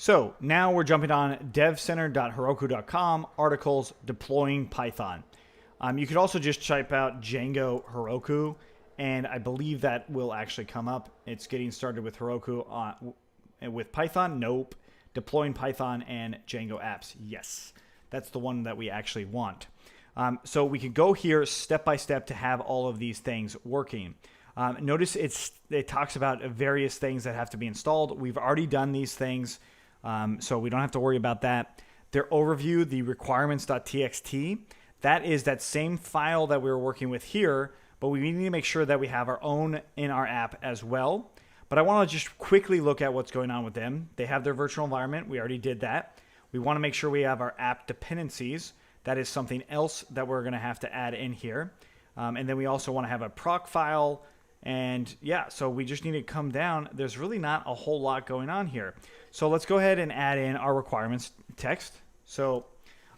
So now we're jumping on devcenter.heroku.com, articles, deploying Python. You could also just type out Django Heroku, and I believe that will actually come up. It's getting started with Heroku with Python. Nope. Deploying Python and Django apps. Yes. That's the one that we actually want. So we can go here step by step to have all of these things working. Notice it talks about various things that have to be installed. We've already done these things, so we don't have to worry about that. Their overview, the requirements.txt, that is that same file that we were working with here, but we need to make sure that we have our own in our app as well. But I want to just quickly look at what's going on with them. They have their virtual environment. We already did that. We want to make sure we have our app dependencies. That is something else that we're going to have to add in here. And then we also want to have a proc file. And yeah, so we just need to come down. There's really not a whole lot going on here. So let's go ahead and add in our requirements text. So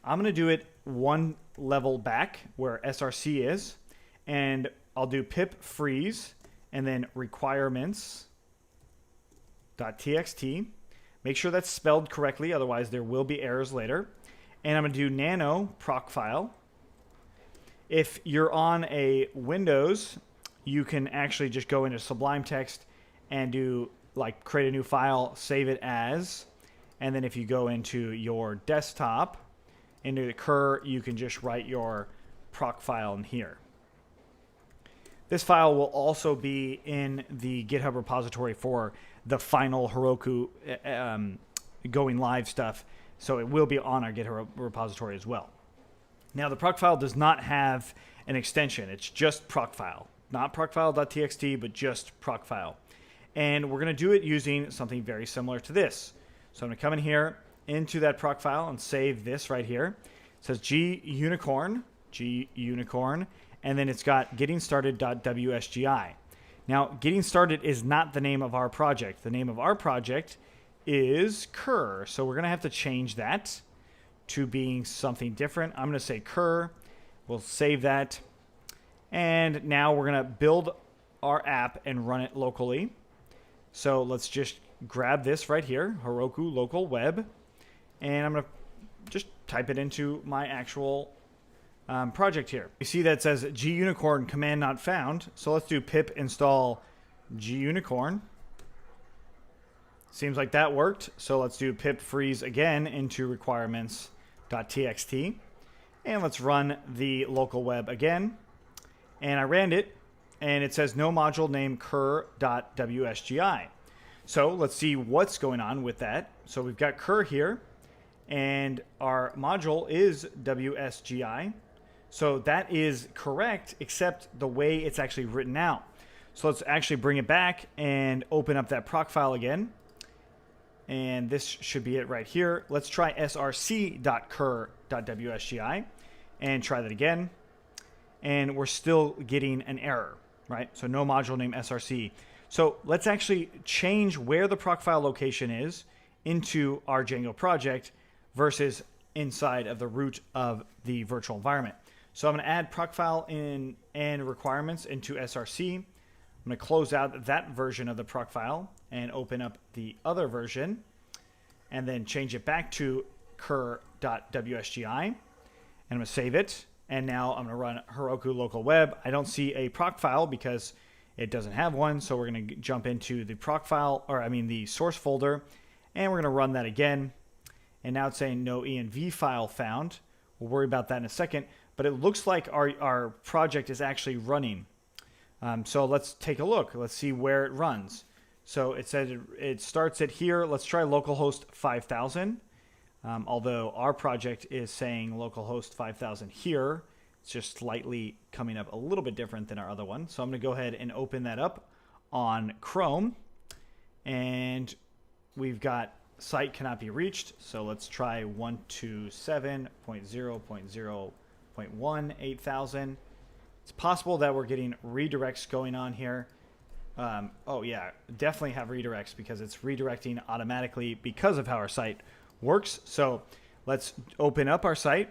I'm going to do it one level back where src is. And I'll do pip freeze and then requirements.txt. Make sure that's spelled correctly, otherwise there will be errors later. And I'm going to do nano proc file. If you're on a Windows, you can actually just go into Sublime Text and do like create a new file, save it as, and then if you go into your desktop, into the cur, you can just write your proc file in here. This file will also be in the GitHub repository for the final Heroku going live stuff, so it will be on our GitHub repository as well. Now, the proc file does not have an extension. It's just proc file, not procfile.txt, but just proc file. And we're going to do it using something very similar to this. So I'm going to come in here into that proc file and save this right here. It says gunicorn, and then it's got getting started.wsgi. Now, getting started is not the name of our project. The name of our project is cur. So we're going to have to change that to being something different. I'm going to say cur. We'll save that. And now we're going to build our app and run it locally. So let's just grab this right here, Heroku local web. And I'm going to just type it into my actual project here. You see that says gunicorn command not found. So let's do pip install gunicorn. Seems like that worked. So let's do pip freeze again into requirements.txt. And let's run the local web again. And I ran it, and it says no module name cur.wsgi. So let's see what's going on with that. So we've got cur here, and our module is wsgi. So that is correct, except the way it's actually written out. So let's actually bring it back and open up that proc file again. And this should be it right here. Let's try src.cur.wsgi and try that again. And we're still getting an error, right? So no module name src. So let's actually change where the proc file location is into our Django project versus inside of the root of the virtual environment. So I'm going to add proc file in and requirements into src. I'm going to close out that version of the proc file and open up the other version and then change it back to cur.wsgi. And I'm going to save it. And now I'm going to run Heroku local web. I don't see a proc file because it doesn't have one. So we're going to jump into the proc file, the source folder, and we're going to run that again. And now it's saying no env file found. We'll worry about that in a second. But it looks like our project is actually running. So let's take a look. Let's see where it runs. So it says it starts at here. Let's try localhost 5000. Although our project is saying localhost 5000 here. It's just slightly coming up a little bit different than our other one. So I'm going to go ahead and open that up on Chrome. And we've got site cannot be reached. So let's try 127.0.0.1 8000. It's possible that we're getting redirects going on here. Oh yeah, definitely have redirects because it's redirecting automatically because of how our site works. So let's open up our site.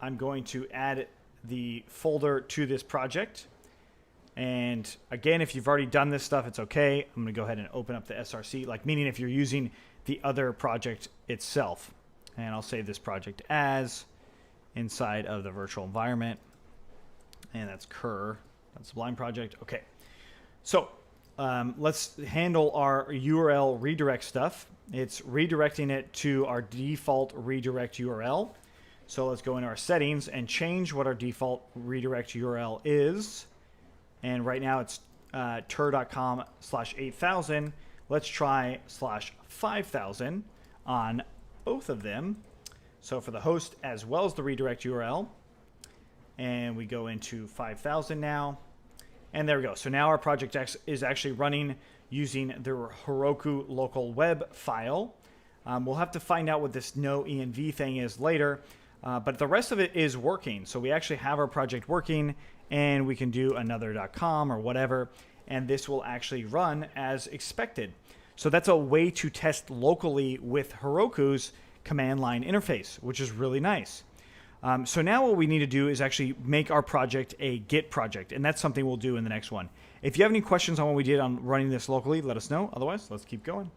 I'm going to add the folder to this project. And again, if you've already done this stuff, it's okay. I'm going to go ahead and open up the src, like meaning if you're using the other project itself. And I'll save this project as inside of the virtual environment. And that's cur. That's Sublime project. Okay. So let's handle our URL redirect stuff. It's redirecting it to our default redirect URL. So let's go into our settings and change what our default redirect URL is. And right now it's tur.com/8000. Let's try /5000 on both of them. So for the host as well as the redirect URL. And we go into 5000 now. And there we go. So now our project is actually running using the Heroku local web file. We'll have to find out what this no env thing is later. But the rest of it is working. So we actually have our project working, and we can do another.com or whatever, and this will actually run as expected. So that's a way to test locally with Heroku's command line interface, which is really nice. So now what we need to do is actually make our project a Git project, and that's something we'll do in the next one. If you have any questions on what we did on running this locally, let us know. Otherwise, let's keep going.